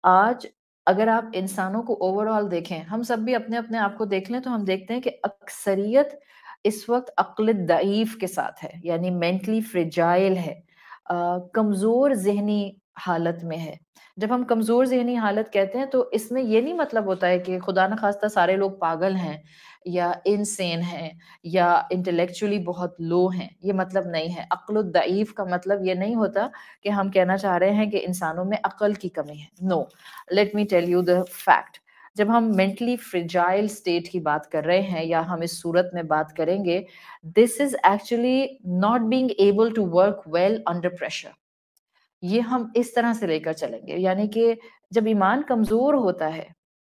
آج اگر آپ انسانوں کو اوور آل دیکھیں، ہم سب بھی اپنے اپنے آپ کو دیکھ لیں تو ہم دیکھتے ہیں کہ اکثریت اس وقت عقل ضعیف کے ساتھ ہے، یعنی مینٹلی فریجائل ہے، کمزور ذہنی حالت میں ہے۔ جب ہم کمزور ذہنی حالت کہتے ہیں تو اس میں یہ نہیں مطلب ہوتا ہے کہ خدا نخواستہ سارے لوگ پاگل ہیں یا انسین ہیں یا انٹلیکچولی بہت لو ہیں، یہ مطلب نہیں ہے۔ عقل الضعیف کا مطلب یہ نہیں ہوتا کہ ہم کہنا چاہ رہے ہیں کہ انسانوں میں عقل کی کمی ہے۔ No, let me tell you the fact. جب ہم مینٹلی فریجائل اسٹیٹ کی بات کر رہے ہیں یا ہم اس صورت میں بات کریں گے، this is actually not being able to work well under pressure. یہ ہم اس طرح سے لے کر چلیں گے، یعنی کہ جب ایمان کمزور ہوتا ہے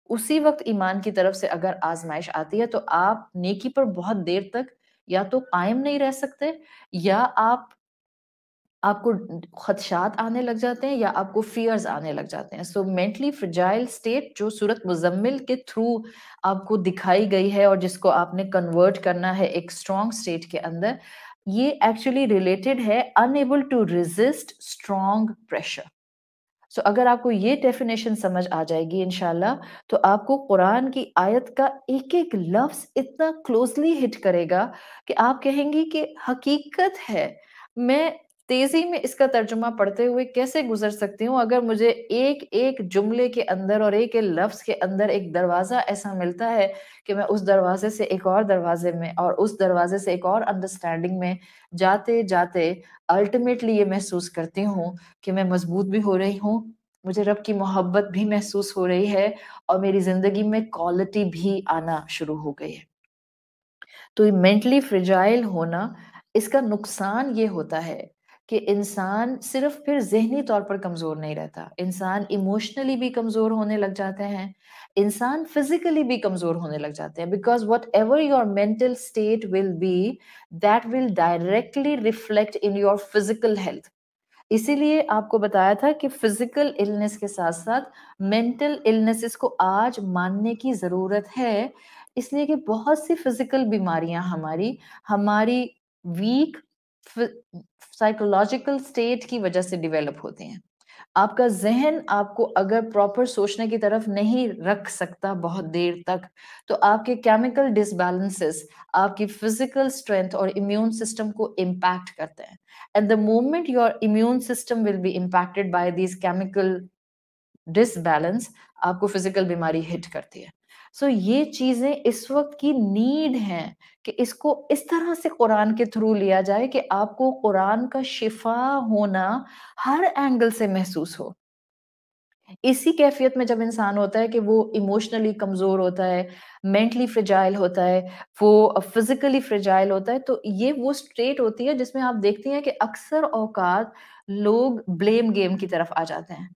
اسی وقت ایمان کی طرف سے اگر آزمائش آتی ہے تو آپ نیکی پر بہت دیر تک یا تو قائم نہیں رہ سکتے، یا آپ کو خدشات آنے لگ جاتے ہیں یا آپ کو فیئرز آنے لگ جاتے ہیں۔ سو مینٹلی فرجائل اسٹیٹ جو صورت مزمل کے تھرو آپ کو دکھائی گئی ہے اور جس کو آپ نے کنورٹ کرنا ہے ایک اسٹرانگ اسٹیٹ کے اندر، یہ ایکچولی ریلیٹڈ ہے unable to resist strong pressure۔ سو اگر آپ کو یہ ڈیفینیشن سمجھ آ جائے گی انشاءاللہ تو آپ کو قرآن کی آیت کا ایک ایک لفظ اتنا کلوزلی ہٹ کرے گا کہ آپ کہیں گی کہ حقیقت ہے۔ میں تیزی میں اس کا ترجمہ پڑھتے ہوئے کیسے گزر سکتی ہوں اگر مجھے ایک ایک جملے کے اندر اور ایک ایک لفظ کے اندر ایک دروازہ ایسا ملتا ہے کہ میں اس دروازے سے ایک اور دروازے میں اور اس دروازے سے ایک اور انڈرسٹینڈنگ میں جاتے جاتے الٹیمیٹلی یہ محسوس کرتی ہوں کہ میں مضبوط بھی ہو رہی ہوں، مجھے رب کی محبت بھی محسوس ہو رہی ہے اور میری زندگی میں کوالٹی بھی آنا شروع ہو گئی ہے۔ تو یہ مینٹلی فریجائل ہونا، اس کا نقصان یہ ہوتا ہے کہ انسان صرف پھر ذہنی طور پر کمزور نہیں رہتا، انسان ایموشنلی بھی کمزور ہونے لگ جاتے ہیں، انسان فزیکلی بھی کمزور ہونے لگ جاتے ہیں، because whatever your mental state will be, that will directly reflect in your physical health. اسی لیے آپ کو بتایا تھا کہ فزیکل النس کے ساتھ ساتھ مینٹل النسز کو آج ماننے کی ضرورت ہے، اس لیے کہ بہت سی فزیکل بیماریاں ہماری ویک سائیکولوجیکل اسٹیٹ کی وجہ سے ڈیولپ ہوتی ہیں۔ آپ کا ذہن آپ کو اگر پراپر سوچنے کی طرف نہیں رکھ سکتا بہت دیر تک تو آپ کے کیمیکل ڈس بیلنسز آپ کی فزیکل اسٹرینتھ اور امیون سسٹم کو امپیکٹ کرتے ہیں۔ At the moment your immune system will be impacted by these chemical disbalance، آپ کو فزیکل بیماری ہٹ کرتی ہے۔ سو یہ چیزیں اس وقت کی نیڈ ہیں کہ اس کو اس طرح سے قرآن کے تھرو لیا جائے کہ آپ کو قرآن کا شفا ہونا ہر اینگل سے محسوس ہو۔ اسی کیفیت میں جب انسان ہوتا ہے کہ وہ ایموشنلی کمزور ہوتا ہے، مینٹلی فریجائل ہوتا ہے، وہ فزیکلی فریجائل ہوتا ہے، تو یہ وہ اسٹیٹ ہوتی ہے جس میں آپ دیکھتی ہیں کہ اکثر اوقات لوگ بلیم گیم کی طرف آ جاتے ہیں۔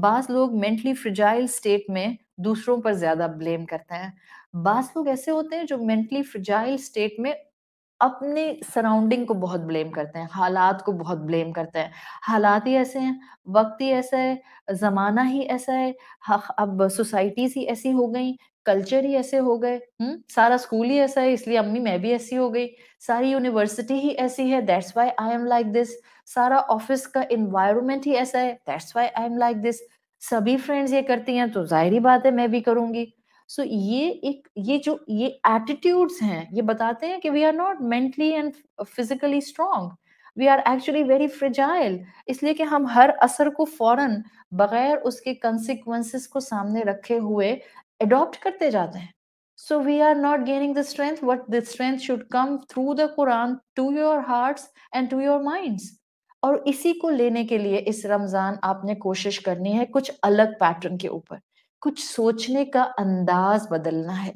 بعض لوگ مینٹلی فریجائل اسٹیٹ میں دوسروں پر زیادہ بلیم کرتے ہیں، بعض لوگ ایسے ہوتے ہیں جو مینٹلی فریجائل اسٹیٹ میں اپنے سراؤنڈنگ کو بہت بلیم کرتے ہیں، حالات کو بہت بلیم کرتے ہیں۔ حالات ہی ایسے ہیں، وقت ہی ایسا ہے، زمانہ ہی ایسا ہے، اب سوسائٹیز ہی ایسی ہو گئیں، کلچر ہی ایسے ہو گئے، سارا اسکول ہی ایسا ہے اس لیے امی میں بھی ایسی ہو گئی، ساری یونیورسٹی ہی ایسی ہے that's why I am like this, سارا آفس کا انوائرمنٹ ہی ایسا ہے that's why I am like this, سبھی فرینڈز یہ کرتی ہیں تو ظاہری بات ہے میں بھی کروں گی۔ سو یہ ایٹیٹیوڈس ہیں، یہ بتاتے ہیں کہ we are not mentally and physically strong, we are actually very fragile, اس لیے کہ ہم ہر اثر کو فوراً بغیر اس کے کنسیکوینسز کو سامنے رکھے ہوئے اڈاپٹ کرتے جاتے ہیں۔ So we are not gaining the strength what the strength should come through the Quran to your hearts and to your minds۔ اور اسی کو لینے کے لیے اس رمضان آپ نے کوشش کرنی ہے کچھ الگ پیٹرن کے اوپر، کچھ سوچنے کا انداز بدلنا ہے،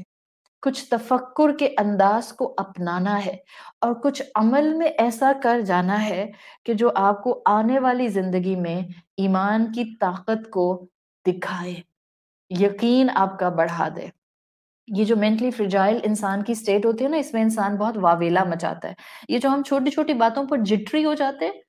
کچھ تفکر کے انداز کو اپنانا ہے، اور کچھ عمل میں ایسا کر جانا ہے کہ جو آپ کو آنے والی زندگی میں ایمان کی طاقت کو دکھائے، یقین آپ کا بڑھا دے۔ یہ جو مینٹلی فریجائل انسان کی سٹیٹ ہوتی ہے نا، اس میں انسان بہت واویلا مچاتا ہے۔ یہ جو ہم چھوٹی چھوٹی باتوں پر جٹری ہو جاتے ہیں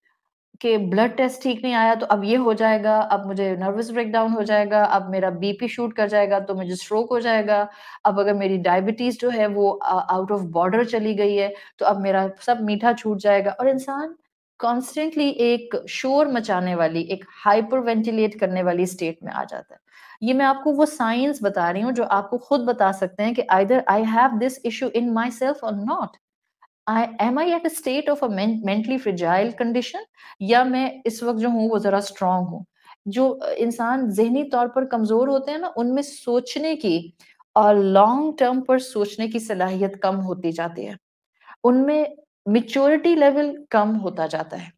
کہ بلڈ ٹیسٹ ٹھیک نہیں آیا تو اب یہ ہو جائے گا، اب مجھے نروس بریک ڈاؤن ہو جائے گا، اب میرا بی پی شوٹ کر جائے گا تو مجھے اسٹروک ہو جائے گا، اب اگر میری ڈائبٹیز جو ہے وہ آؤٹ آف بارڈر چلی گئی ہے تو اب میرا سب میٹھا چھوٹ جائے گا، اور انسان کانسٹنٹلی ایک شور مچانے والی، ایک ہائپر وینٹیلیٹ کرنے والی اسٹیٹ میں آ جاتا ہے. یہ میں آپ کو وہ سائنس بتا رہی ہوں جو آپ کو خود بتا سکتے ہیں کہ either I have this issue in myself or not. Am I at a state of a mentally fragile condition, یا میں اس وقت جو ہوں وہ ذرا اسٹرانگ ہوں. جو انسان ذہنی طور پر کمزور ہوتے ہیں نا، ان میں سوچنے کی اور لانگ ٹرم پر سوچنے کی صلاحیت کم ہوتی جاتی ہے، ان میں میچورٹی لیول کم ہوتا جاتا ہے.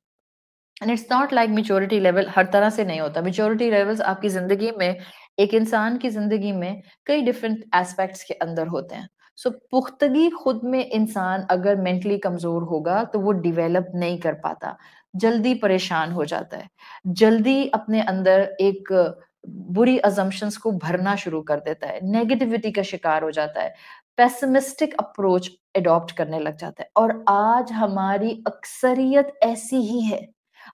And it's not like maturity level ہر طرح سے نہیں ہوتا. میچورٹی لیولز آپ کی زندگی میں، ایک انسان کی زندگی میں کئی ڈفرینٹ ایسپیکٹس کے اندر ہوتے ہیں. سو پختگی خود میں انسان اگر مینٹلی کمزور ہوگا تو وہ ڈیویلپ نہیں کر پاتا، جلدی پریشان ہو جاتا ہے، جلدی اپنے اندر ایک بری ازمپشنز کو بھرنا شروع کر دیتا ہے، نیگیٹیوٹی کا شکار ہو جاتا ہے، پیسمسٹک اپروچ اڈاپٹ کرنے لگ جاتا ہے. اور آج ہماری اکثریت ایسی ہی ہے.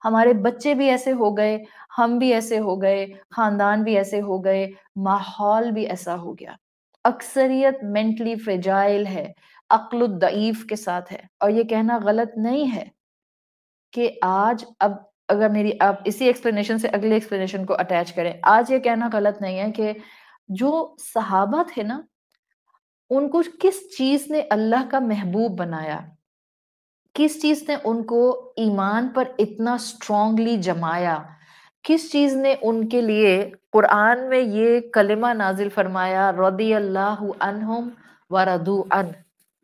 ہمارے بچے بھی ایسے ہو گئے، ہم بھی ایسے ہو گئے، خاندان بھی ایسے ہو گئے، ماحول بھی ایسا ہو گیا. اکثریت مینٹلی فریجائل ہے، عقل الضعیف کے ساتھ ہے. اور یہ کہنا غلط نہیں ہے کہ آج، اب اگر میری آپ اسی ایکسپلینیشن سے اگلے ایکسپلینیشن کو اٹیچ کریں، آج یہ کہنا غلط نہیں ہے کہ جو صحابہ تھے نا، ان کو کس چیز نے اللہ کا محبوب بنایا، کس چیز نے ان کو ایمان پر اتنا اسٹرانگلی جمایا، کس چیز نے ان کے لیے قرآن میں یہ کلمہ نازل فرمایا، رضی اللہ عنہم ورضوا عنہ.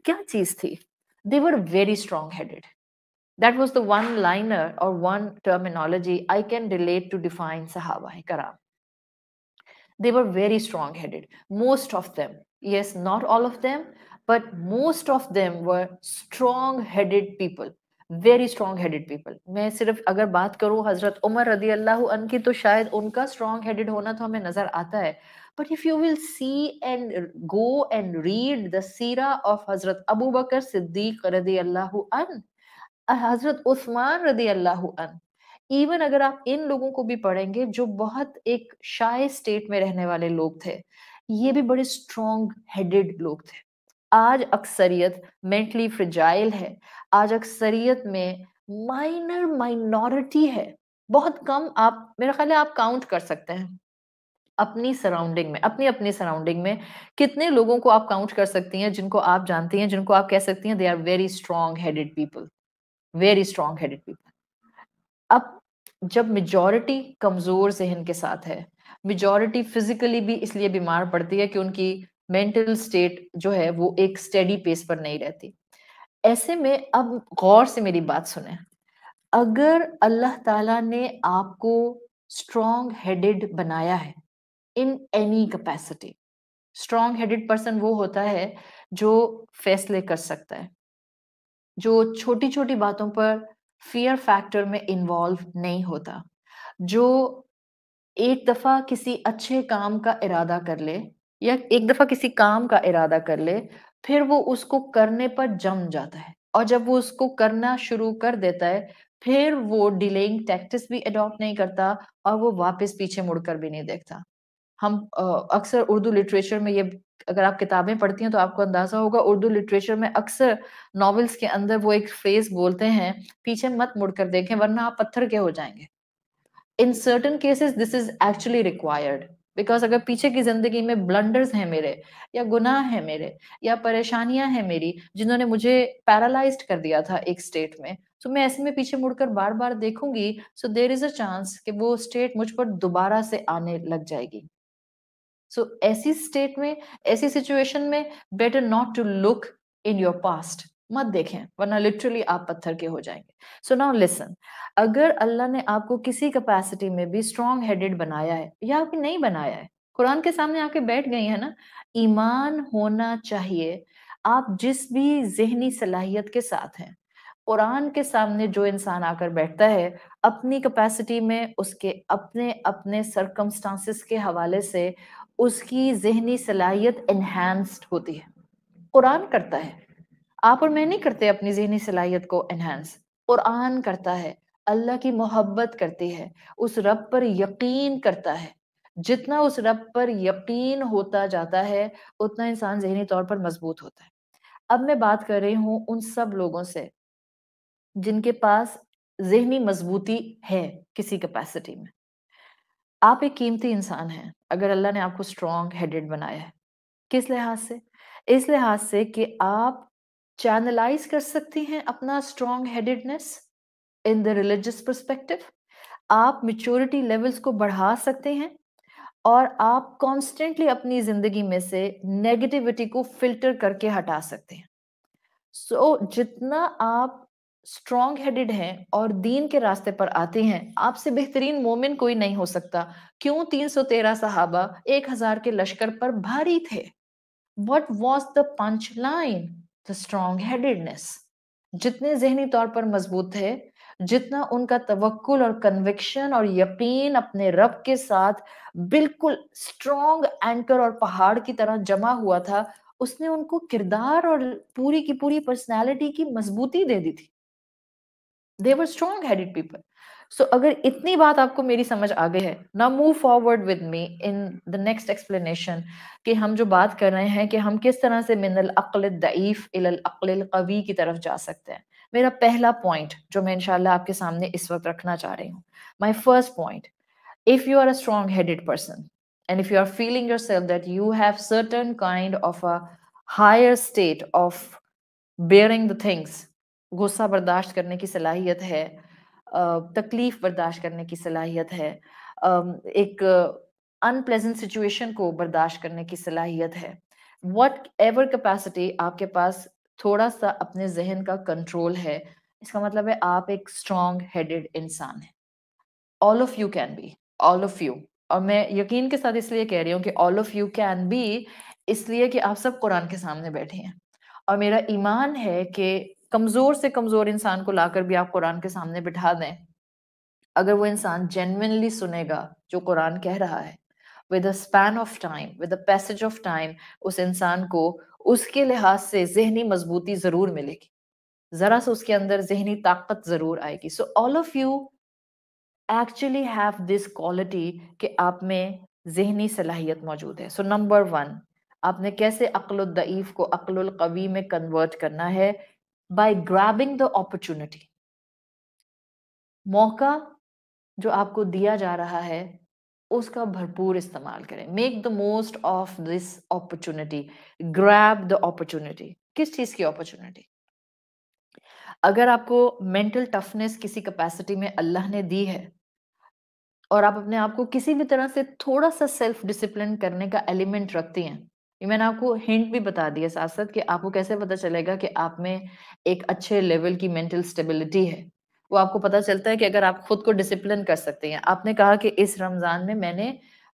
کیا چیز تھی؟ they were very strong headed. That was the one liner or one terminology I can relate to define Sahaba Karam. They were very strong headed. Most of them, yes, not all of them, but most of them were strong headed people. Very strong headed people. میں صرف اگر بات کروں حضرت عمر رضی اللہ عنہ کی تو شاید ان کا strong headed ہونا تو ہمیں نظر آتا ہے. But if you will see and go and read the seerah of حضرت ابو بکر صدیق رضی اللہ عنہ، حضرت عثمان رضی اللہ عنہ، ایون اگر آپ ان لوگوں کو بھی پڑھیں گے جو بہت ایک شائع اسٹیٹ میں رہنے والے لوگ تھے، یہ بھی بڑے اسٹرانگ ہیڈڈ لوگ تھے. آج اکثریت مینٹلی فریجائل ہے، آج اکثریت میں مائنورٹی ہے. بہت کم، آپ میرا خیال ہے آپ کاؤنٹ کر سکتے ہیں اپنی سراؤنڈنگ میں، اپنی سراؤنڈنگ میں کتنے لوگوں کو آپ کاؤنٹ کر سکتی ہیں جن کو آپ جانتی ہیں، جن کو آپ کہہ سکتی ہیں they are very strong headed people, very strong headed people. اب جب میجورٹی کمزور ذہن کے ساتھ ہے، میجورٹی فزیکلی بھی اس لیے بیمار پڑتی ہے کہ ان کی مینٹل سٹیٹ جو ہے وہ ایک سٹیڈی پیس پر نہیں رہتی. ایسے میں اب غور سے میری بات سنیں، اگر اللہ تعالیٰ نے آپ کو اسٹرانگ ہیڈڈ بنایا ہے in any capacity, strong headed person وہ ہوتا ہے جو فیصلے کر سکتا ہے، جو چھوٹی چھوٹی باتوں پر فیئر فیکٹر میں انوالو نہیں ہوتا، جو ایک دفعہ کسی اچھے کام کا ارادہ کر لے یا ایک دفعہ کسی کام کا ارادہ کر لے، پھر وہ اس کو کرنے پر جم جاتا ہے. اور جب وہ اس کو کرنا شروع کر دیتا ہے، پھر وہ ڈیلیئنگ ٹیکٹس بھی اڈاپٹ نہیں کرتا اور وہ واپس پیچھے مڑ کر بھی نہیں دیکھتا. ہم اکثر اردو لٹریچر میں یہ، اگر آپ کتابیں پڑھتی ہیں تو آپ کو اندازہ ہوگا، اردو لٹریچر میں اکثر ناولز کے اندر وہ ایک فریز بولتے ہیں، پیچھے مت مڑ کر دیکھیں ورنہ آپ پتھر کے ہو جائیں گے. In certain cases this is actually required, because اگر پیچھے کی زندگی میں بلنڈرز ہیں میرے، یا گناہ ہیں میرے، یا پریشانیاں ہیں میری جنہوں نے مجھے پیرالائزڈ کر دیا تھا ایک سٹیٹ میں، تو میں ایسے میں پیچھے مڑ کر بار بار دیکھوں گی، سو دیر از اے چانس کہ وہ سٹیٹ مجھ پر دوبارہ سے آنے لگ جائے گی. سو ایسی اسٹیٹ میں، ایسی سچویشن میں better not to look in your past, مت دیکھیں ورنہ لٹرلی آپ پتھر کے ہو جائیں گے. سو ناؤ لسن، اگر اللہ نے آپ کو کسی کیپیسٹی میں بھی اسٹرانگ ہیڈڈ بنایا ہے یا آپ نہیں بنایا ہے، قرآن کے سامنے آ کے بیٹھ گئی ہیں نا، ایمان ہونا چاہیے. آپ جس بھی ذہنی صلاحیت کے ساتھ ہیں، قرآن کے سامنے جو انسان آ کر بیٹھتا ہے اپنی کیپیسٹی میں، اس کے اپنے سرکمسٹانسز کے حوالے سے اس کی ذہنی صلاحیت انہینسڈ ہوتی ہے. قرآن کرتا ہے، آپ اور میں نہیں کرتے اپنی ذہنی صلاحیت کو انہینس، قرآن کرتا ہے. اللہ کی محبت کرتی ہے، اس رب پر یقین کرتا ہے. جتنا اس رب پر یقین ہوتا جاتا ہے اتنا انسان ذہنی طور پر مضبوط ہوتا ہے. اب میں بات کر رہی ہوں ان سب لوگوں سے جن کے پاس ذہنی مضبوطی ہے کسی کیپیسٹی میں. آپ ایک قیمتی انسان ہیں اگر اللہ نے آپ کو اسٹرانگ ہیڈڈ بنایا ہے. کس لحاظ سے؟ اس لحاظ سے کہ آپ چینلائز کر سکتی ہیں اپنا strong headedness in the religious perspective. آپ میچورٹی لیولز کو بڑھا سکتے ہیں اور آپ کانسٹنٹلی اپنی زندگی میں سے نیگیٹیوٹی کو فلٹر کر کے ہٹا سکتے ہیں. سو جتنا آپ اسٹرانگ ہیڈڈ ہیں اور دین کے راستے پر آتے ہیں، آپ سے بہترین مومن کوئی نہیں ہو سکتا. کیوں 313 صحابہ 1000 کے لشکر پر بھاری تھے؟ What was the punch line? The strong headedness. جتنے ذہنی طور پر مضبوط تھے، جتنا ان کا توکل اور کنوکشن اور یقین اپنے رب کے ساتھ بالکل اسٹرانگ اینکر اور پہاڑ کی طرح جمع ہوا تھا، اس نے ان کو کردار اور پوری کی پوری پرسنالٹی کی مضبوطی دے دی تھی. They were strong headed people. So اگر اتنی بات آپ کو میری سمجھ آ گئی ہے, now move forward with me in the next explanation کہ ہم جو بات کر رہے ہیں کہ ہم کس طرح سے من العقل الضعیف الى العقل القوی کی طرف جا سکتے ہیں. میرا پہلا پوائنٹ جو میں انشاءاللہ آپ کے سامنے اس وقت رکھنا چاہ رہی ہوں, my first point, if you are a strong headed person and if you are feeling yourself that you have certain kind of a higher state of bearing the things, غصہ برداشت کرنے کی صلاحیت ہے, تکلیف برداشت کرنے کی صلاحیت ہے, ایک unpleasant situation کو برداشت کرنے کی صلاحیت ہے, وٹ ایور کیپیسٹی آپ کے پاس تھوڑا سا اپنے ذہن کا کنٹرول ہے, اس کا مطلب ہے آپ ایک اسٹرانگ ہیڈڈ انسان ہیں. all of you can be, all of you. اور میں یقین کے ساتھ اس لیے کہہ رہی ہوں کہ all of you can be اس لیے کہ آپ سب قرآن کے سامنے بیٹھے ہیں, اور میرا ایمان ہے کہ کمزور سے کمزور انسان کو لا کر بھی آپ قرآن کے سامنے بٹھا دیں, اگر وہ انسان جینوینلی سنے گا جو قرآن کہہ رہا ہے, with a span of time, with a passage of time, اس انسان کو اس کے لحاظ سے ذہنی مضبوطی ضرور ملے گی, ذرا سا اس کے اندر ذہنی طاقت ضرور آئے گی. So all of you actually have this quality کہ آپ میں ذہنی صلاحیت موجود ہے. So number one, آپ نے کیسے عقل الضعیف کو عقل القوی میں کنورٹ کرنا ہے؟ by grabbing the opportunity. موقع جو آپ کو دیا جا رہا ہے اس کا بھرپور استعمال کریں. make the most of this opportunity. grab the opportunity. کس چیز کی opportunity؟ اگر آپ کو mental toughness کسی capacity میں اللہ نے دی ہے اور آپ اپنے آپ کو کسی بھی طرح سے تھوڑا سا سیلف ڈسپلن کرنے کا ایلیمنٹ رکھتی ہیں, یہ میں نے آپ کو ہنٹ بھی بتا دیا ساتھ ساتھ کہ آپ کو کیسے پتا چلے گا کہ آپ میں ایک اچھے لیول کی مینٹل اسٹیبلٹی ہے. وہ آپ کو پتا چلتا ہے کہ اگر آپ خود کو ڈسپلن کر سکتے ہیں. آپ نے کہا کہ اس رمضان میں میں نے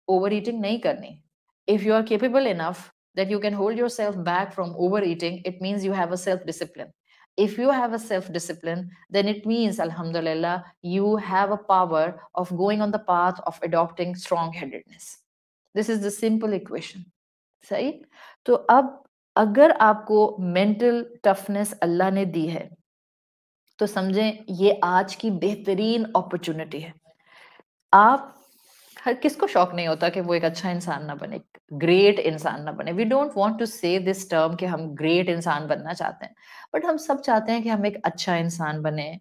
اوور ایٹنگ نہیں کرنی. if you are capable enough that you can hold yourself back from overeating, it means you have a self discipline. If you have a self discipline, then it means alhamdulillah you have a power of going on the path of adopting strong headedness. This is the simple equation. صحیح. تو اب اگر آپ کو mental toughness اللہ نے دی ہے تو سمجھیں یہ آج کی بہترین اپرچونٹی ہے. آپ ہر کس کو شوق نہیں ہوتا کہ وہ ایک اچھا انسان نہ بنے, گریٹ انسان نہ بنے. وی ڈونٹ وانٹ ٹو سے دس ٹرم کہ ہم گریٹ انسان بننا چاہتے ہیں, بٹ ہم سب چاہتے ہیں کہ ہم ایک اچھا انسان بنیں.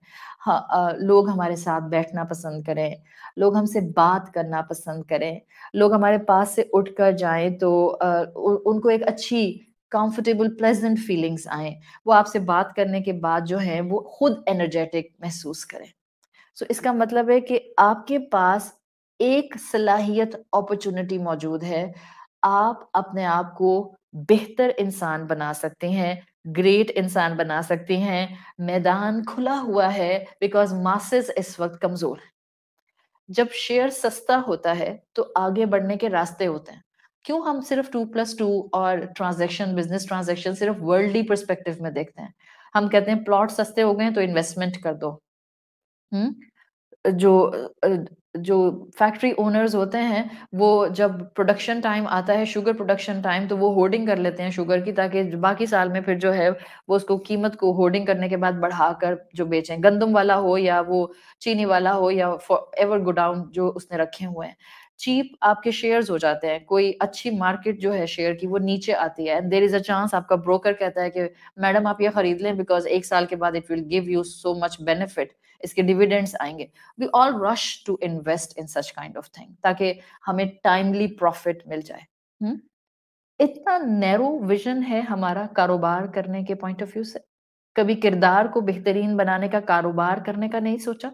لوگ ہمارے ساتھ بیٹھنا پسند کریں, لوگ ہم سے بات کرنا پسند کریں, لوگ ہمارے پاس سے اٹھ کر جائیں تو ان کو ایک اچھی کمفرٹیبل پلیزنٹ فیلنگس آئیں, وہ آپ سے بات کرنے کے بعد جو ہے وہ خود انرجیٹک محسوس کریں. سو اس کا مطلب ہے کہ آپ کے پاس ایک صلاحیت اپرچونٹی موجود ہے, آپ اپنے آپ کو بہتر انسان بنا سکتے ہیں, گریٹ انسان بنا سکتے ہیں. میدان کھلا ہوا ہے بیکاز ماسز اس وقت کمزور ہیں. جب شیئر سستا ہوتا ہے تو آگے بڑھنے کے راستے ہوتے ہیں. کیوں ہم صرف 2+2 اور ٹرانزیکشن, بزنس ٹرانزیکشن صرف ورلڈلی پرسپیکٹو میں دیکھتے ہیں؟ ہم کہتے ہیں پلاٹ سستے ہو گئے تو انویسٹمنٹ کر دو. جو فیکٹری اونرز ہوتے ہیں وہ جب پروڈکشن ٹائم آتا ہے, شوگر پروڈکشن ٹائم, تو وہ ہورڈنگ کر لیتے ہیں شوگر کی, تاکہ باقی سال میں پھر جو ہے وہ اس کو قیمت کو ہورڈنگ کرنے کے بعد بڑھا کر جو بیچیں, گندم والا ہو یا وہ چینی والا ہو یا ایور گو ڈاؤن جو اس نے رکھے ہوئے ہیں. چیپ آپ کے شیئرز ہو جاتے ہیں. کوئی اچھی مارکیٹ جو ہے شیئر کی وہ نیچے آتی ہے and there is a chance آپ کا بروکر کہتا ہے کہ میڈم آپ یہ خرید لیں بیکاز 1 سال کے بعد it will give you so much benefit, اس کے ڈیویڈینڈس آئیں گے. We all rush to invest in such kind of thing تاکہ ہمیں ٹائملی پروفٹ مل جائے. اتنا نیرو ویژن ہے ہمارا کاروبار کرنے کے پوائنٹ آف ویو سے. کبھی کردار کو بہترین بنانے کا کاروبار کرنے کا نہیں سوچا؟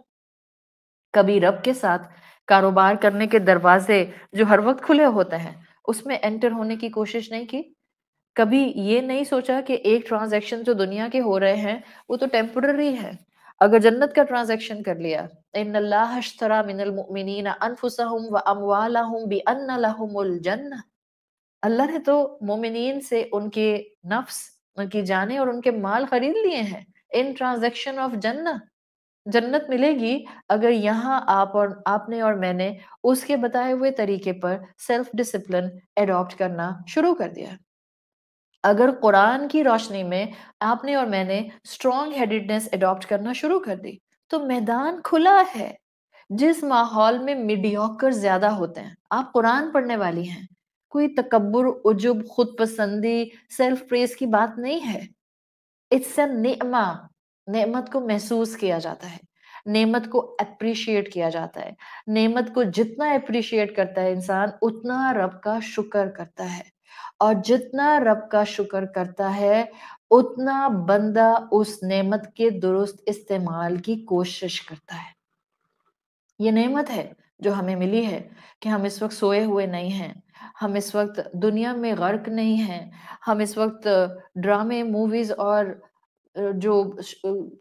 کبھی رب کے ساتھ کاروبار کرنے کے دروازے جو ہر وقت کھلے ہوتے ہیں اس میں انٹر ہونے کی کوشش نہیں کی؟ کبھی یہ نہیں سوچا کہ ایک ٹرانزیکشن جو دنیا کے ہو رہے ہیں وہ تو ٹیمپرری ہے. اگر جنت کا ٹرانزیکشن کر لیا, ان اللہ اشترى من المؤمنین انفسهم واموالهم بان لهم الجنہ, اللہ نے تو مومنین سے ان کے نفس, ان کی جانیں اور ان کے مال خرید لیے ہیں ان ٹرانزیکشن آف جنہ. جنت ملے گی اگر یہاں آپ نے اور میں نے اس کے بتائے ہوئے طریقے پر سیلف ڈسپلن اڈاپٹ کرنا شروع کر دیا. اگر قرآن کی روشنی میں آپ نے اور میں نے اسٹرانگ ہیڈڈنس اڈاپٹ کرنا شروع کر دی تو میدان کھلا ہے. جس ماحول میں میڈیوکر زیادہ ہوتے ہیں, آپ قرآن پڑھنے والی ہیں, کوئی تکبر, عجب, خود پسندی, سیلف پریز کی بات نہیں ہے. اٹس اے نعمہ, نعمت کو محسوس کیا جاتا ہے, نعمت کو اپریشیٹ کیا جاتا ہے. نعمت کو جتنا اپریشیٹ کرتا ہے انسان اتنا رب کا شکر کرتا ہے, اور جتنا رب کا شکر کرتا ہے اتنا بندہ اس نعمت کے درست استعمال کی کوشش کرتا ہے. یہ نعمت ہے جو ہمیں ملی ہے کہ ہم اس وقت سوئے ہوئے نہیں ہیں, ہم اس وقت دنیا میں غرق نہیں ہیں, ہم اس وقت ڈرامے, موویز اور جو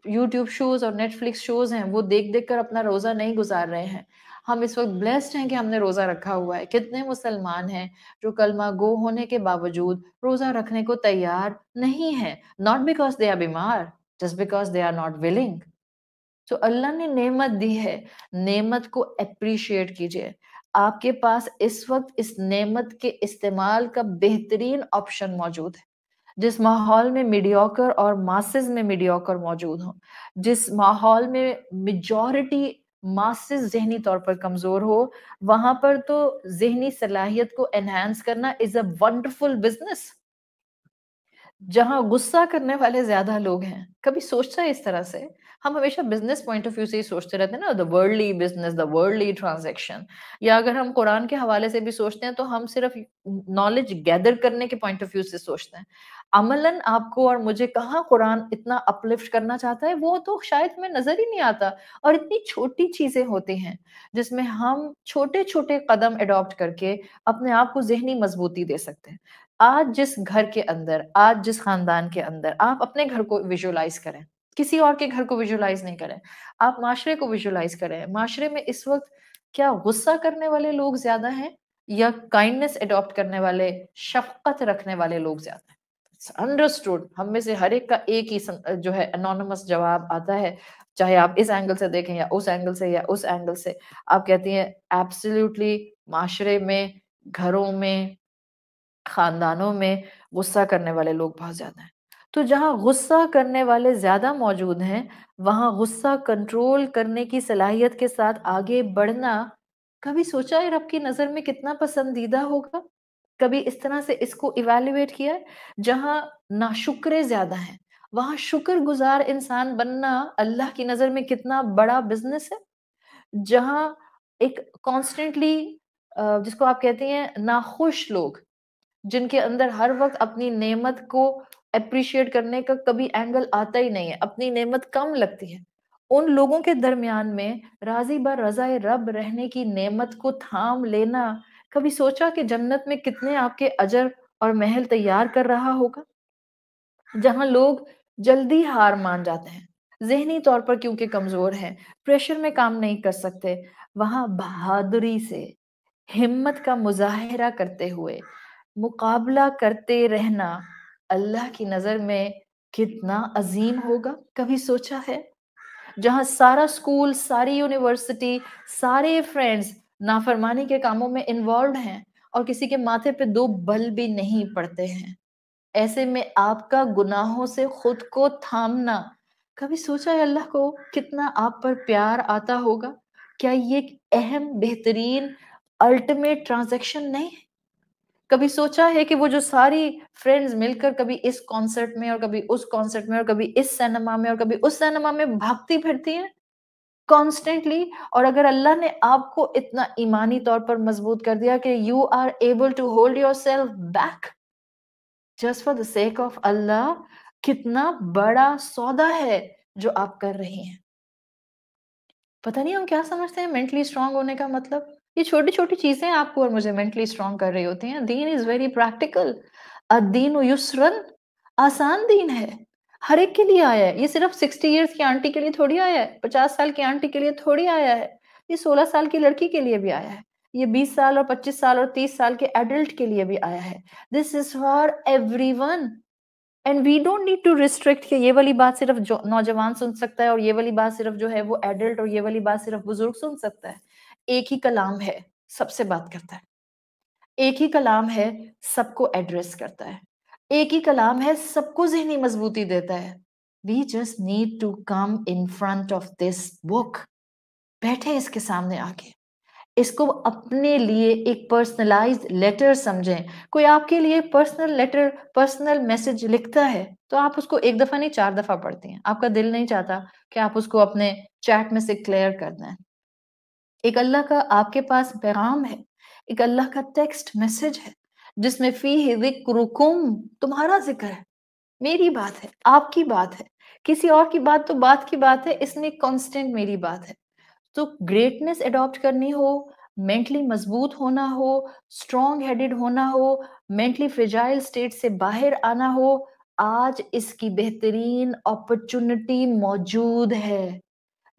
یوٹیوب شوز اور نیٹ فلکس شوز ہیں وہ دیکھ دیکھ کر اپنا روزہ نہیں گزار رہے ہیں. ہم اس وقت بلیسڈ ہیں کہ ہم نے روزہ رکھا ہوا ہے. کتنے مسلمان ہیں جو کلمہ گو ہونے کے باوجود روزہ رکھنے کو تیار نہیں ہیں, not because they are بیمار, just because they are not willing. تو اللہ نے نعمت دی ہے, نعمت کو اپریشیٹ کیجئے. آپ کے پاس اس وقت اس نعمت کے استعمال کا بہترین آپشن موجود ہے. جس ماحول میں میڈیوکر اور ماسز میں میڈیوکر موجود ہوں, جس ماحول میں میجورٹی ماسز ذہنی طور پر کمزور ہو, وہاں پر تو ذہنی صلاحیت کو انہانس کرنا از اے ونڈرفل بزنس. جہاں غصہ کرنے والے زیادہ لوگ ہیں, کبھی سوچتا ہے اس طرح سے؟ ہم ہمیشہ بزنس پوائنٹ آف ویو سے ہی سوچتے رہتے ہیں نا, the worldly business, the worldly transaction. یا اگر ہم قرآن کے حوالے سے بھی سوچتے ہیں تو ہم صرف نالج گیدر کرنے کے پوائنٹ آف ویو سے سوچتے ہیں. عملاً آپ کو اور مجھے کہاں قرآن اتنا اپلفٹ کرنا چاہتا ہے, وہ تو شاید ہمیں نظر ہی نہیں آتا. اور اتنی چھوٹی چیزیں ہوتی ہیں جس میں ہم چھوٹے چھوٹے قدم اڈاپٹ کر کے اپنے آپ کو ذہنی مضبوطی دے سکتے ہیں. آج جس گھر کے اندر, آج جس خاندان کے اندر, آپ اپنے گھر کو ویژولائز کریں, کسی اور کے گھر کو ویژولائز نہیں کریں, آپ معاشرے کو ویژولائز کریں. معاشرے میں اس وقت کیا غصہ کرنے والے لوگ زیادہ ہیں یا کائنڈنس اڈاپٹ کرنے والے, شفقت رکھنے والے لوگ زیادہ ہیں؟ انڈرسٹوڈ, ہم میں سے ہر ایک کا ایک ہی جو ہے انونیمس جواب آتا ہے, چاہے آپ اس اینگل سے دیکھیں یا اس اینگل سے یا اس اینگل سے. آپ کہتی ہیں ایبسلیوٹلی معاشرے میں, گھروں میں, خاندانوں میں غصہ کرنے والے لوگ بہت زیادہ ہیں. تو جہاں غصہ کرنے والے زیادہ موجود ہیں وہاں غصہ کنٹرول کرنے کی صلاحیت کے ساتھ آگے بڑھنا کبھی سوچا ہے رب کی نظر میں کتنا پسندیدہ ہوگا؟ کبھی اس طرح سے اس کو ایویلیویٹ کیا ہے؟ جہاں ناشکرے زیادہ ہیں وہاں شکر گزار انسان بننا اللہ کی نظر میں کتنا بڑا بزنس ہے. جہاں ایک کانسٹنٹلی جس کو آپ کہتے ہیں ناخوش لوگ, جن کے اندر ہر وقت اپنی نعمت کو اپریشیٹ کرنے کا کبھی اینگل آتا ہی نہیں ہے, اپنی نعمت کم لگتی ہے, ان لوگوں کے درمیان میں راضی بر رضا رب رہنے کی نعمت کو تھام لینا, کبھی سوچا کہ جنت میں کتنے آپ کے اجر اور محل تیار کر رہا ہوگا؟ جہاں لوگ جلدی ہار مان جاتے ہیں, ذہنی طور پر کیونکہ کمزور ہیں, پریشر میں کام نہیں کر سکتے, وہاں بہادری سے ہمت کا مظاہرہ کرتے ہوئے مقابلہ کرتے رہنا اللہ کی نظر میں کتنا عظیم ہوگا؟ کبھی سوچا ہے؟ جہاں سارا اسکول, ساری یونیورسٹی, سارے فرینڈز نافرمانی کے کاموں میں انوالوڈ ہیں اور کسی کے ماتھے پہ 2 بل بھی نہیں پڑتے ہیں, ایسے میں آپ کا گناہوں سے خود کو تھامنا, کبھی سوچا ہے اللہ کو کتنا آپ پر پیار آتا ہوگا؟ کیا یہ ایک اہم بہترین الٹیمیٹ ٹرانزیکشن نہیں ہے. کبھی سوچا ہے کہ وہ جو ساری فرینڈز مل کر کبھی اس کانسرٹ میں اور کبھی اس کانسرٹ میں اور کبھی اس سینما میں اور کبھی اس سینما میں بھاگتی پھرتی ہیں کانسٹینٹلی؟ اور اگر اللہ نے آپ کو اتنا ایمانی طور پر مضبوط کر دیا کہ you are able to hold yourself back just for the sake of اللہ، کتنا بڑا سودا ہے جو آپ کر رہی ہیں. پتہ نہیں ہم کیا سمجھتے ہیں مینٹلی اسٹرانگ ہونے کا مطلب. یہ چھوٹی چھوٹی چیزیں آپ کو اور مجھے مینٹلی اسٹرانگ کر رہی ہوتی ہیں. دین از ویری پریکٹیکل. الدین یسرن، آسان دین ہے، ہر ایک کے لیے آیا ہے. یہ صرف 60 ایئرس کی آنٹی کے لیے تھوڑی آیا ہے، 50 سال کی آنٹی کے لیے تھوڑی آیا ہے. یہ 16 سال کی لڑکی کے لیے بھی آیا ہے. یہ 20 سال اور 25 سال اور 30 سال کے ایڈلٹ کے لیے بھی آیا ہے. This is for everyone. And we don't need to restrict کہ یہ والی بات صرف جو نوجوان سن سکتا ہے اور یہ والی بات صرف جو ہے وہ ایڈلٹ اور یہ والی بات صرف بزرگ سن سکتا ہے. ایک ہی کلام ہے، سب سے بات کرتا ہے. ایک ہی کلام ہے، سب کو ایڈریس کرتا ہے. ایک ہی کلام ہے، سب کو ذہنی مضبوطی دیتا ہے. We just need to come in front of this book. بیٹھے اس کے سامنے آ کے، اس کو اپنے لیے ایک پرسنلائزڈ لیٹر سمجھیں. کوئی آپ کے لیے پرسنل لیٹر، پرسنل میسج لکھتا ہے تو آپ اس کو ایک دفعہ نہیں 4 دفعہ پڑھتے ہیں. آپ کا دل نہیں چاہتا کہ آپ اس کو اپنے چیٹ میں سے کلیئر کر دیں. ایک اللہ کا آپ کے پاس پیغام ہے، ایک اللہ کا ٹیکسٹ میسج ہے جس میں فیہ ذکرکم، تمہارا ذکر ہے، میری بات ہے، آپ کی بات ہے. کسی اور کی بات تو بات کی بات ہے، اس میں کانسٹنٹ میری بات ہے. تو گریٹنس اڈاپٹ کرنی ہو، مینٹلی مضبوط ہونا ہو، اسٹرانگ ہیڈڈ ہونا ہو، مینٹلی فریجائل اسٹیٹ سے باہر آنا ہو، آج اس کی بہترین اپرچونٹی موجود ہے.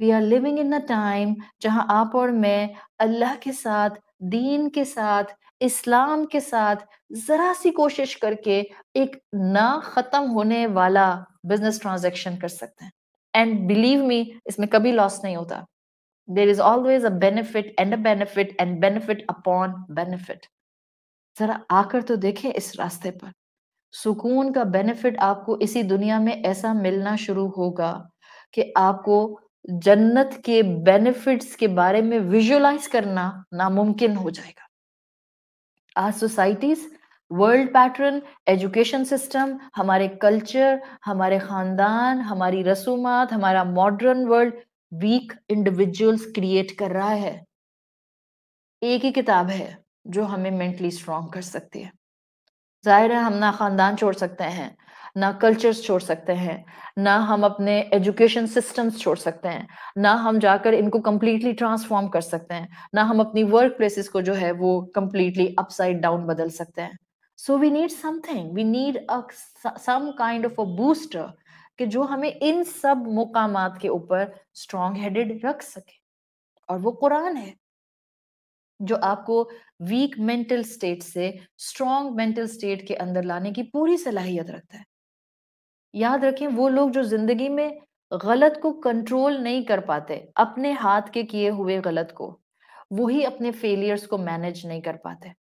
We are living in a time جہاں آپ اور میں اللہ کے ساتھ، دین کے ساتھ، اسلام کے ساتھ ذرا سی کوشش کر کے ایک نہ ختم ہونے والا بزنس ٹرانزیکشن کر سکتے ہیں. اینڈ بلیو می، اس میں کبھی لاس نہیں ہوتا. There is always a benefit and a benefit and benefit upon benefit. ذرا آ کر تو دیکھیں اس راستے پر. سکون کا بینیفٹ آپ کو اسی دنیا میں ایسا ملنا شروع ہوگا کہ آپ کو جنت کے بینیفٹس کے بارے میں ویژولائز کرنا ناممکن ہو جائے گا. آج societies, world pattern, education system, ہمارے کلچر، ہمارے خاندان، ہماری رسومات، ہمارا modern world weak individuals create کر رہا ہے. ایک ہی کتاب ہے جو ہمیں مینٹلی اسٹرانگ کر سکتی ہے. ظاہر ہے ہم نہ خاندان چھوڑ سکتے ہیں، نہ کلچرز چھوڑ سکتے ہیں، نہ ہم اپنے ایجوکیشن سسٹمز چھوڑ سکتے ہیں، نہ ہم جا کر ان کو کمپلیٹلی ٹرانسفارم کر سکتے ہیں، نہ ہم اپنی ورک پلیسز کو جو ہے وہ کمپلیٹلی اپ سائڈ ڈاؤن بدل سکتے ہیں. So we need something, we need some kind of a booster کہ جو ہمیں ان سب مقامات کے اوپر اسٹرانگ ہیڈڈ رکھ سکے. اور وہ قرآن ہے جو آپ کو ویک مینٹل اسٹیٹ سے اسٹرانگ مینٹل اسٹیٹ کے اندر لانے کی پوری صلاحیت رکھتا ہے. یاد رکھیں، وہ لوگ جو زندگی میں غلط کو کنٹرول نہیں کر پاتے، اپنے ہاتھ کے کیے ہوئے غلط کو، وہی اپنے فیلئرز کو مینج نہیں کر پاتے.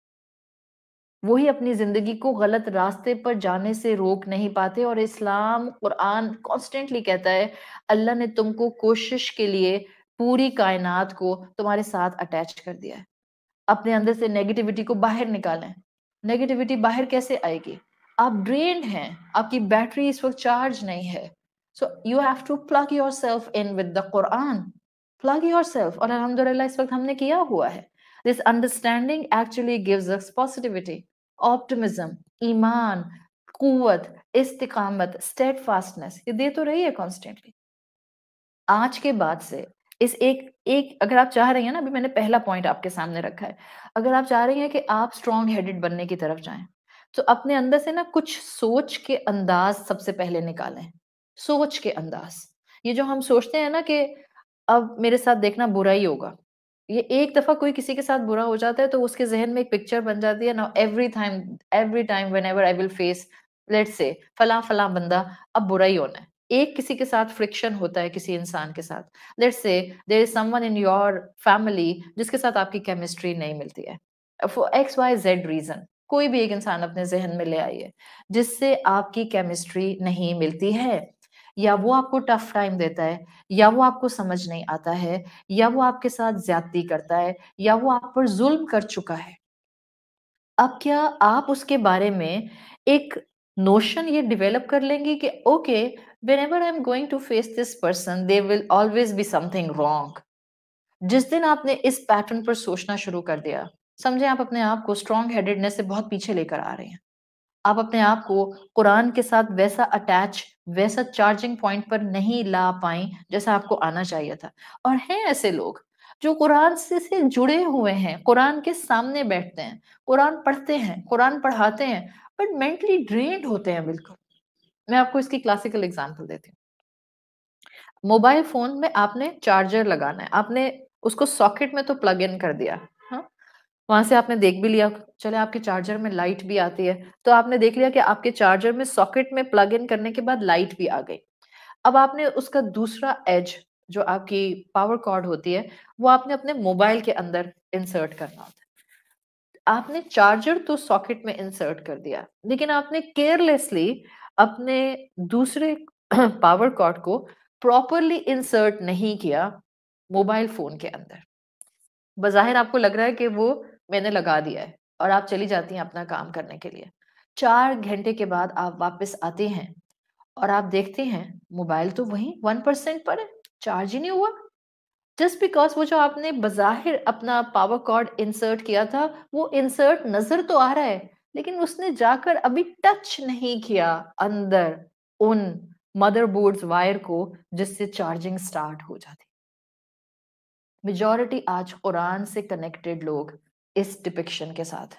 وہی اپنی زندگی کو غلط راستے پر جانے سے روک نہیں پاتے. اور اسلام، قرآن کانسٹنٹلی کہتا ہے اللہ نے تم کو کوشش کے لیے پوری کائنات کو تمہارے ساتھ اٹیچ کر دیا ہے. اپنے اندر سے نیگیٹیوٹی کو باہر نکالیں. نیگیٹیوٹی باہر کیسے آئے گی؟ آپ ڈرینڈ ہیں، آپ کی بیٹری اس وقت چارج نہیں ہے. So you have to plug yourself in with the Quran. Plug yourself. اور الحمدللہ اس وقت ہم نے کیا ہوا ہے. This understanding actually gives us positivity, optimism, ایمان، قوت، استقامت، اسٹیڈ فاسٹنس، یہ دے تو رہی ہے کانسٹینٹلی. آج کے بعد سے اس ایک اگر آپ چاہ رہی ہیں نا، ابھی میں نے پہلا پوائنٹ آپ کے سامنے رکھا ہے، اگر آپ چاہ رہی ہیں کہ آپ اسٹرانگ ہیڈڈ بننے کی طرف جائیں تو اپنے اندر سے نا کچھ سوچ کے انداز سب سے پہلے نکالیں. سوچ کے انداز، یہ جو ہم سوچتے ہیں نا کہ اب میرے ساتھ دیکھنا برا ہی ہوگا، یہ ایک دفعہ کوئی کسی کے ساتھ برا ہو جاتا ہے تو اس کے ذہن میں ایک پکچر بن جاتی ہے نا. Every time whenever I will face let's say فلاں فلاں بندہ اب برا ہی ہونا ہے. ایک کسی کے ساتھ فرکشن ہوتا ہے کسی انسان کے ساتھ، let's say there is someone in your family جس کے ساتھ آپ کی کیمسٹری نہیں ملتی ہے for X Y Z reason. کوئی بھی ایک انسان اپنے ذہن میں لے آئیے جس سے آپ کی کیمسٹری نہیں ملتی ہے. یا وہ آپ کو ٹف ٹائم دیتا ہے، یا وہ آپ کو سمجھ نہیں آتا ہے، یا وہ آپ کے ساتھ زیادتی کرتا ہے، یا وہ آپ پر ظلم کر چکا ہے، اب کیا آپ اس کے بارے میں ایک نوشن یہ ڈیولپ کر لیں گی کہ okay whenever I'm going to face this person there will always be something wrong. جس دن آپ نے اس پیٹرن پر سوچنا شروع کر دیا، سمجھیں آپ اپنے آپ کو اسٹرانگ ہیڈڈنس سے بہت پیچھے لے کر آ رہے ہیں. آپ اپنے آپ کو قرآن کے ساتھ ویسا اٹیچ، ویسا چارجنگ پوائنٹ پر نہیں لا پائیں جیسا آپ کو آنا چاہیے تھا. اور ہیں ایسے لوگ جو قرآن سے جڑے ہوئے ہیں، قرآن کے سامنے بیٹھتے ہیں، قرآن پڑھتے ہیں، قرآن پڑھاتے ہیں، بٹ مینٹلی ڈرینڈ ہوتے ہیں بالکل. میں آپ کو اس کی کلاسیکل اگزامپل دیتی ہوں. موبائل فون میں آپ نے چارجر لگانا ہے، آپ نے اس کو ساکٹ میں تو پلگ ان کر دیا، ہاں وہاں سے آپ نے دیکھ بھی لیا، چلے آپ کے چارجر میں لائٹ بھی آتی ہے، تو آپ نے دیکھ لیا کہ آپ کے چارجر میں ساکٹ میں پلگ ان کرنے کے بعد لائٹ بھی آ گئی. اب آپ نے اس کا دوسرا ایج جو آپ کی پاور کارڈ ہوتی ہے وہ آپ نے اپنے موبائل کے اندر انسرٹ کرنا ہوتا ہے. آپ نے چارجر تو ساکٹ میں انسرٹ کر دیا، لیکن آپ نے کیئرلیسلی اپنے دوسرے پاور کارڈ کو پراپرلی انسرٹ نہیں کیا موبائل فون کے اندر. بظاہر آپ کو لگ رہا ہے کہ وہ میں نے لگا دیا ہے اور آپ چلی جاتی ہیں اپنا کام کرنے کے لیے. 4 گھنٹے کے بعد آپ واپس آتے ہیں اور آپ دیکھتے ہیں موبائل تو وہیں 1% پر ہے، چارج ہی نہیں ہوا. جسٹ بیکاز وہ جو آپ نے بظاہر اپنا پاور کارڈ انسرٹ کیا تھا وہ انسرٹ نظر تو آ رہا ہے، لیکن اس نے جا کر ابھی ٹچ نہیں کیا اندر ان مدر بورڈز وائر کو جس سے چارجنگ سٹارٹ ہو جاتی. میجورٹی آج قرآن سے کنیکٹڈ لوگ اس ڈپکشن کے ساتھ،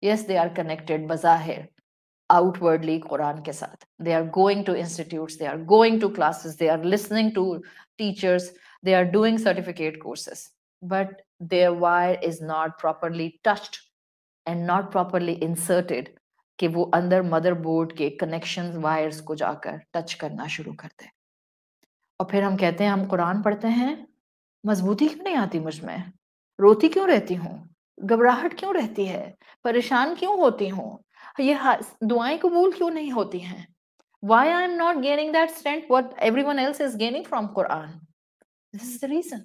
یس دے آر کنیکٹڈ بظاہر آؤٹ ورڈلی قرآن کے ساتھ. They are going to institutes, they are going to classes, they are listening to teachers, they are doing certificate courses, but their wire is not properly touched and not properly inserted کہ وہ اندر mother board کے connection virus کو جا کر touch کرنا شروع کرتے ہیں. اور پھر ہم کہتے ہیں ہم قرآن پڑھتے ہیں، مضبوطی کیوں نہیں آتی مجھ میں، روتی کیوں رہتی ہوں، گھبراہٹ کیوں رہتی ہے، پریشان کیوں ہوتی ہوں، یہ دعائیں قبول کیوں نہیں ہوتی ہیں. Why I am not gaining that strength what everyone else is gaining from Quran. This is the reason.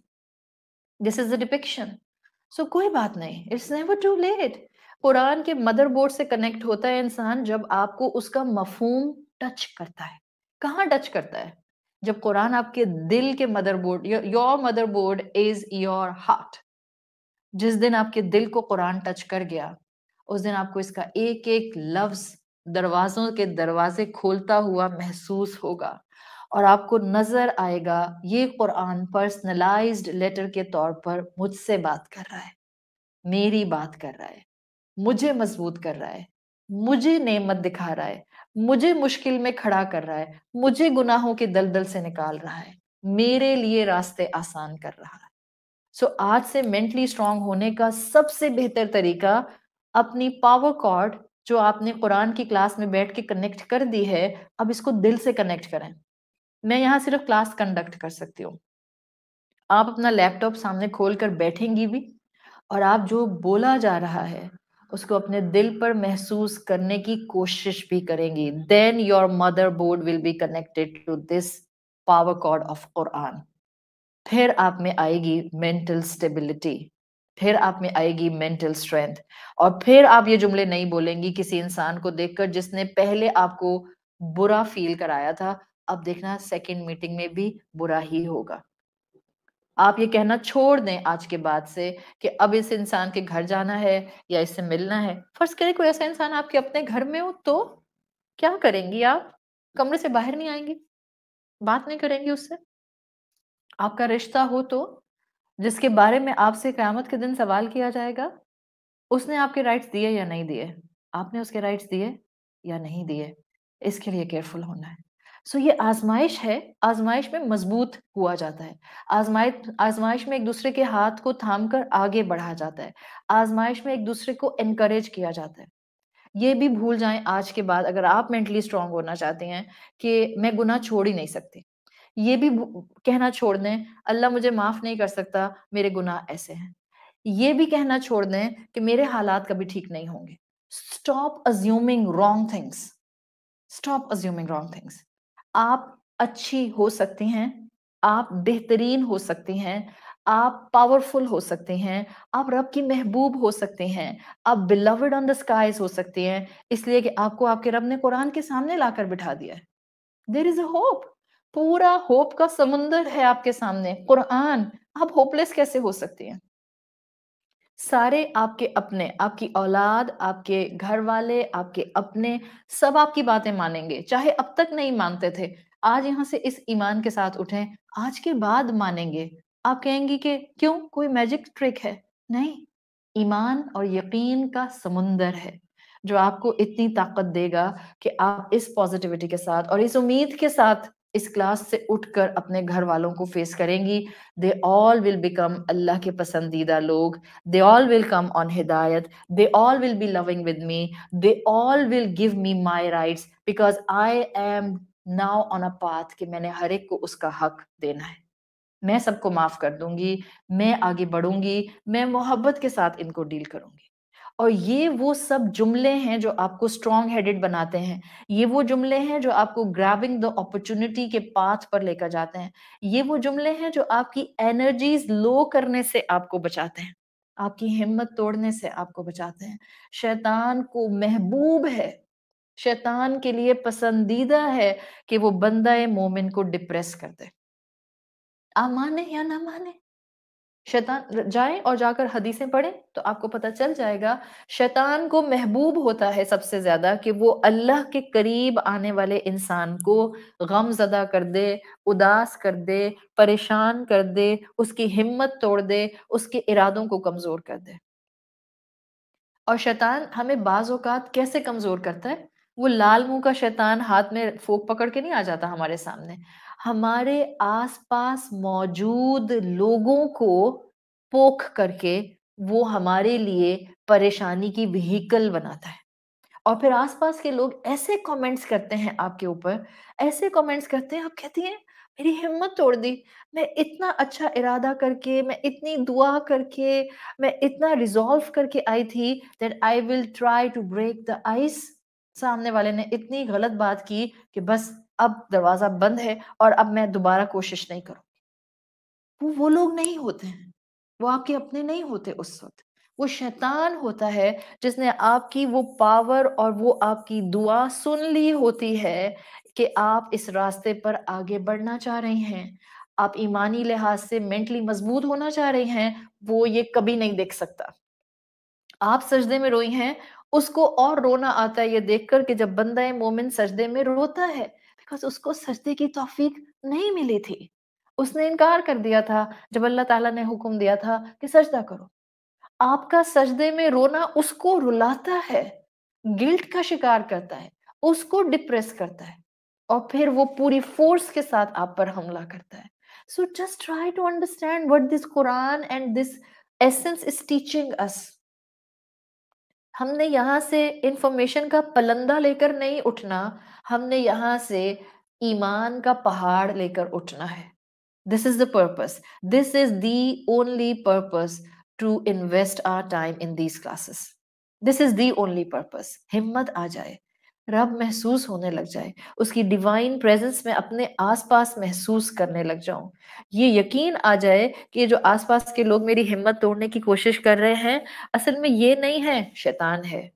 This is the depiction. So کوئی بات نہیں, it's never too late. قرآن کے مدر بورڈ سے کنیکٹ ہوتا ہے انسان جب آپ کو اس کا مفہوم ٹچ کرتا ہے. کہاں ٹچ کرتا ہے؟ جب قرآن آپ کے دل کے mother board, your mother board is your heart. جس دن آپ کے دل کو قرآن ٹچ کر گیا اس دن آپ کو اس کا ایک ایک لفظ دروازوں کے دروازے کھولتا ہوا محسوس ہوگا اور آپ کو نظر آئے گا یہ قرآن پرسنلائزڈ لیٹر کے طور پر مجھ سے بات کر رہا ہے, میری بات کر رہا ہے, مجھے مضبوط کر رہا ہے, مجھے نعمت دکھا رہا ہے, مجھے مشکل میں کھڑا کر رہا ہے, مجھے گناہوں کے دلدل سے نکال رہا ہے, میرے لیے راستے آسان کر رہا ہے. سو آج سے مینٹلی اسٹرانگ ہونے کا سب سے بہتر طریقہ اپنی پاور کارڈ جو آپ نے قرآن کی کلاس میں بیٹھ کے کنیکٹ کر دی ہے, اب اس کو دل سے کنیکٹ کریں. میں یہاں صرف کلاس کنڈکٹ کر سکتی ہوں, آپ اپنا لیپ ٹاپ سامنے کھول کر بیٹھیں گی بھی اور آپ جو بولا جا رہا ہے اس کو اپنے دل پر محسوس کرنے کی کوشش بھی کریں گی. Then your motherboard will be connected to this power cord of قرآن. پھر آپ میں آئے گی مینٹل اسٹیبلٹی, پھر آپ میں آئے گی مینٹل اسٹرینتھ, اور پھر آپ یہ جملے نہیں بولیں گی کسی انسان کو دیکھ کر جس نے پہلے آپ کو برا فیل کرایا تھا, اب دیکھنا سیکنڈ میٹنگ میں بھی برا ہی ہوگا. آپ یہ کہنا چھوڑ دیں آج کے بعد سے کہ اب اس انسان کے گھر جانا ہے یا اس سے ملنا ہے. فرض کریں کوئی ایسا انسان آپ کے اپنے گھر میں ہو تو کیا کریں گی آپ؟ کمرے سے باہر نہیں آئیں گی, بات نہیں کریں گی اس سے. آپ کا رشتہ ہو تو جس کے بارے میں آپ سے قیامت کے دن سوال کیا جائے گا, اس نے آپ کے رائٹس دیے یا نہیں دیے, آپ نے اس کے رائٹس دیے یا نہیں دیے, اس کے لیے کیئرفل ہونا ہے. سو یہ آزمائش ہے, آزمائش میں مضبوط ہوا جاتا ہے, آزمائش میں ایک دوسرے کے ہاتھ کو تھام کر آگے بڑھا جاتا ہے, آزمائش میں ایک دوسرے کو انکریج کیا جاتا ہے. یہ بھی بھول جائیں آج کے بعد اگر آپ مینٹلی اسٹرانگ ہونا چاہتے ہیں کہ میں گناہ چھوڑ ہی نہیں سکتی, یہ بھی کہنا چھوڑ دیں اللہ مجھے معاف نہیں کر سکتا, میرے گناہ ایسے ہیں. یہ بھی کہنا چھوڑ دیں کہ میرے حالات کبھی ٹھیک نہیں ہوں گے. Stop assuming wrong things. Stop assuming wrong things. آپ اچھی ہو سکتی ہیں، آپ بہترین ہو سکتی ہیں، آپ پاورفل ہو سکتے ہیں، آپ رب کی محبوب ہو سکتے ہیں، آپ beloved on the skies ہو سکتے ہیں، اس لیے کہ آپ کو آپ کے رب نے قرآن کے سامنے لا کر بٹھا دیا ہے. There is a hope. پورا ہوپ کا سمندر ہے آپ کے سامنے. قرآن. آپ ہوپ لیس کیسے ہو سکتے ہیں؟ سارے آپ کے اپنے، آپ کی اولاد، آپ کے گھر والے، آپ کے اپنے، سب آپ کی باتیں مانیں گے، چاہے اب تک نہیں مانتے تھے. آج یہاں سے اس ایمان کے ساتھ اٹھیں، آج کے بعد مانیں گے. آپ کہیں گی کہ کیوں، کوئی میجک ٹرک ہے؟ نہیں، ایمان اور یقین کا سمندر ہے جو آپ کو اتنی طاقت دے گا کہ آپ اس پازیٹیوٹی کے ساتھ اور اس امید کے ساتھ اس کلاس سے اٹھ کر اپنے گھر والوں کو فیس کریں گی. دے آل ول بیکم اللہ کے پسندیدہ لوگ. They all will come on hidayat. They all will be loving with me. They all will give me my rights because I am now on a path کہ میں نے ہر ایک کو اس کا حق دینا ہے. میں سب کو معاف کر دوں گی، میں آگے بڑھوں گی، میں محبت کے ساتھ ان کو ڈیل کروں گی. اور یہ وہ سب جملے ہیں جو آپ کو اسٹرانگ ہیڈڈ بناتے ہیں. یہ وہ جملے ہیں جو آپ کو گریبنگ دا اپرچونٹی کے پاتھ پر لے کر جاتے ہیں. یہ وہ جملے ہیں جو آپ کی انرجیز لو کرنے سے آپ کو بچاتے ہیں، آپ کی ہمت توڑنے سے آپ کو بچاتے ہیں. شیطان کو محبوب ہے، شیطان کے لیے پسندیدہ ہے کہ وہ بندہ مومن کو ڈپریس کر دے. آپ مانے یا نہ مانے، شیطان جائیں اور جا کر حدیثیں پڑھیں تو آپ کو پتہ چل جائے گا. شیطان کو محبوب ہوتا ہے سب سے زیادہ کہ وہ اللہ کے قریب آنے والے انسان کو غم زدہ کر دے، اداس کر دے، پریشان کر دے، اس کی ہمت توڑ دے، اس کے ارادوں کو کمزور کر دے. اور شیطان ہمیں بعض اوقات کیسے کمزور کرتا ہے؟ وہ لال منہ کا شیطان ہاتھ میں فوک پکڑ کے نہیں آ جاتا ہمارے سامنے، ہمارے آس پاس موجود لوگوں کو پوکھ کر کے وہ ہمارے لیے پریشانی کی وہیکل بناتا ہے. اور پھر آس پاس کے لوگ ایسے کامنٹس کرتے ہیں آپ کے اوپر، ایسے کامنٹس کرتے ہیں، آپ کہتی ہیں میری ہمت توڑ دی. میں اتنا اچھا ارادہ کر کے، میں اتنی دعا کر کے، میں اتنا ریزالو کر کے آئی تھی that I will try to break the ice. سامنے والے نے اتنی غلط بات کی کہ بس اب دروازہ بند ہے اور اب میں دوبارہ کوشش نہیں کروں. وہ لوگ نہیں ہوتے ہیں، وہ آپ کے اپنے نہیں ہوتے اس وقت. وہ شیطان ہوتا ہے جس نے آپ کی وہ پاور اور وہ آپ کی دعا سن لی ہوتی ہے کہ آپ اس راستے پر آگے بڑھنا چاہ رہے ہیں، آپ ایمانی لحاظ سے مینٹلی مضبوط ہونا چاہ رہے ہیں. وہ یہ کبھی نہیں دیکھ سکتا. آپ سجدے میں روئی ہیں، اس کو اور رونا آتا ہے یہ دیکھ کر کہ جب بندہ مومن سجدے میں روتا ہے، بیکاز اس کو سجدے کی توفیق نہیں ملی تھی. اس نے انکار کر دیا تھا جب اللہ تعالیٰ نے حکم دیا تھا کہ سجدہ کرو. آپ کا سجدے میں رونا اس کو رلاتا ہے، گلٹ کا شکار کرتا ہے، اس کو ڈپریس کرتا ہے، اور پھر وہ پوری فورس کے ساتھ آپ پر حملہ کرتا ہے. So just try to understand what this Quran and this essence is teaching us. ہم نے یہاں سے انفارمیشن کا پلندہ لے کر نہیں اٹھنا، ہم نے یہاں سے ایمان کا پہاڑ لے کر اٹھنا ہے. This is the purpose. This is the only purpose to invest our time in these classes. This is the only purpose. ہمت آ جائے، رب محسوس ہونے لگ جائے، اس کی ڈیوائن پریزنس میں اپنے آس پاس محسوس کرنے لگ جاؤں. یہ یقین آ جائے کہ یہ جو آس پاس کے لوگ میری ہمت توڑنے کی کوشش کر رہے ہیں، اصل میں یہ نہیں ہے، شیطان ہے.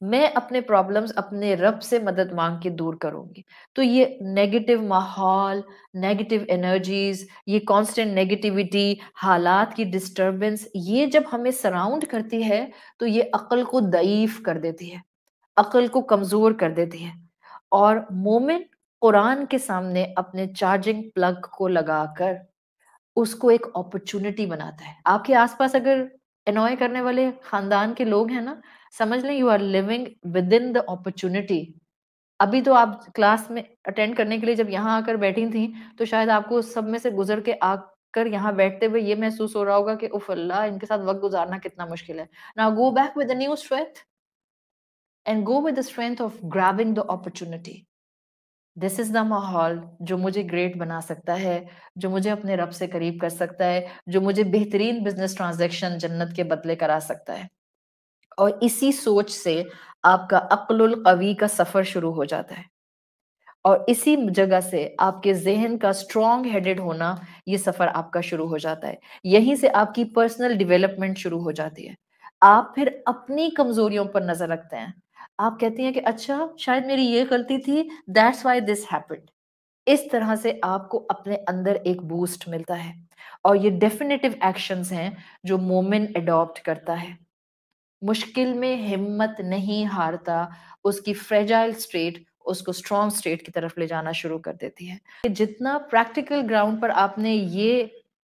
میں اپنے پرابلمز اپنے رب سے مدد مانگ کے دور کروں گی. تو یہ نیگیٹو ماحول، نیگیٹو انرجیز، یہ کانسٹنٹ نیگیٹیوٹی، حالات کی ڈسٹربنس، یہ جب ہمیں سراؤنڈ کرتی ہے تو یہ عقل کو ضعیف کر دیتی ہے، عقل کو کمزور کر دیتی ہے. اور مومن قرآن کے سامنے اپنے چارجنگ پلگ کو لگا کر اس کو ایک اپرچونٹی بناتا ہے. آپ کے آس پاس اگر انوائے کرنے والے خاندان کے لوگ ہیں نا، سمجھ لیں you are living with in the opportunity. ابھی تو آپ کلاس میں اٹینڈ کرنے کے لیے جب یہاں آ کر بیٹھی تھیں تو شاید آپ کو سب میں سے گزر کے آ کر یہاں بیٹھتے ہوئے یہ محسوس ہو رہا ہوگا کہ اف اللہ، ان کے ساتھ وقت گزارنا کتنا مشکل ہے. Now go back with a new strength and go with the strength of grabbing the opportunity. دس از دا ماحول جو مجھے گریٹ بنا سکتا ہے، جو مجھے اپنے رب سے قریب کر سکتا ہے، جو مجھے بہترین بزنس ٹرانزیکشن جنت کے بدلے کرا سکتا ہے. اور اسی سوچ سے آپ کا عقل القوی کا سفر شروع ہو جاتا ہے. اور اسی جگہ سے آپ کے ذہن کا اسٹرانگ ہیڈڈ ہونا، یہ سفر آپ کا شروع ہو جاتا ہے. یہیں سے آپ کی پرسنل ڈیولپمنٹ شروع ہو جاتی ہے. آپ پھر اپنی کمزوریوں پر نظر رکھتے ہیں. آپ کہتے ہیں کہ اچھا شاید میری یہ غلطی تھی، دیٹس وائی دس ہیپنڈ. اس طرح سے آپ کو اپنے اندر ایک بوسٹ ملتا ہے. اور یہ ڈیفینیٹو ایکشنز ہیں جو مومن اڈاپٹ کرتا ہے. مشکل میں ہمت نہیں ہارتا، اس کی فریجائل سٹیٹ اس کو اسٹرانگ سٹیٹ کی طرف لے جانا شروع کر دیتی ہے. جتنا پریکٹیکل گراؤنڈ پر آپ نے یہ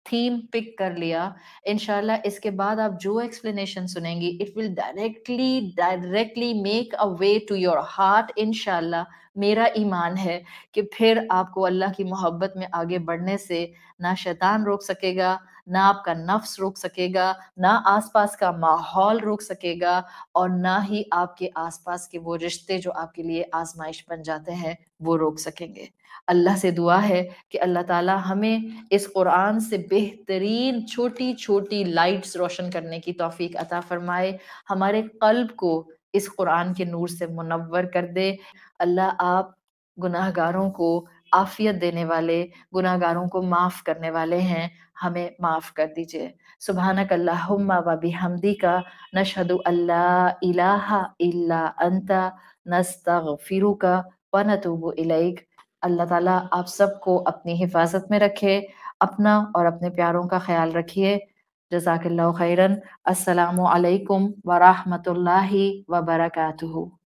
تھیم پک کر لیا، انشاءاللہ اس کے بعد آپ جو ایکسپلینیشن سنیں گی it will directly make a way to your heart. انشاءاللہ میرا ایمان ہے کہ پھر آپ کو اللہ کی محبت میں آگے بڑھنے سے نہ شیطان روک سکے گا، نہ آپ کا نفس روک سکے گا، نہ آس پاس کا ماحول روک سکے گا، اور نہ ہی آپ کے آس پاس کے وہ رشتے جو آپ کے لیے آزمائش بن جاتے ہیں وہ روک سکیں گے. اللہ سے دعا ہے کہ اللہ تعالی ہمیں اس قرآن سے بہترین چھوٹی چھوٹی لائٹس روشن کرنے کی توفیق عطا فرمائے، ہمارے قلب کو اس قرآن کے نور سے منور کر دے. اللہ آپ گناہ گاروں کو عافیت دینے والے، گناہ گاروں کو معاف کرنے والے ہیں، ہمیں معاف کر دیجئے. سبحانک اللہم و بحمدک نشہد ان لا الہ الا انت نستغفرک و نتوب الیک. اللہ تعالیٰ آپ سب کو اپنی حفاظت میں رکھے، اپنا اور اپنے پیاروں کا خیال رکھیے. جزاک اللہ خیرن. السلام علیکم ورحمۃ اللہ وبرکاتہ.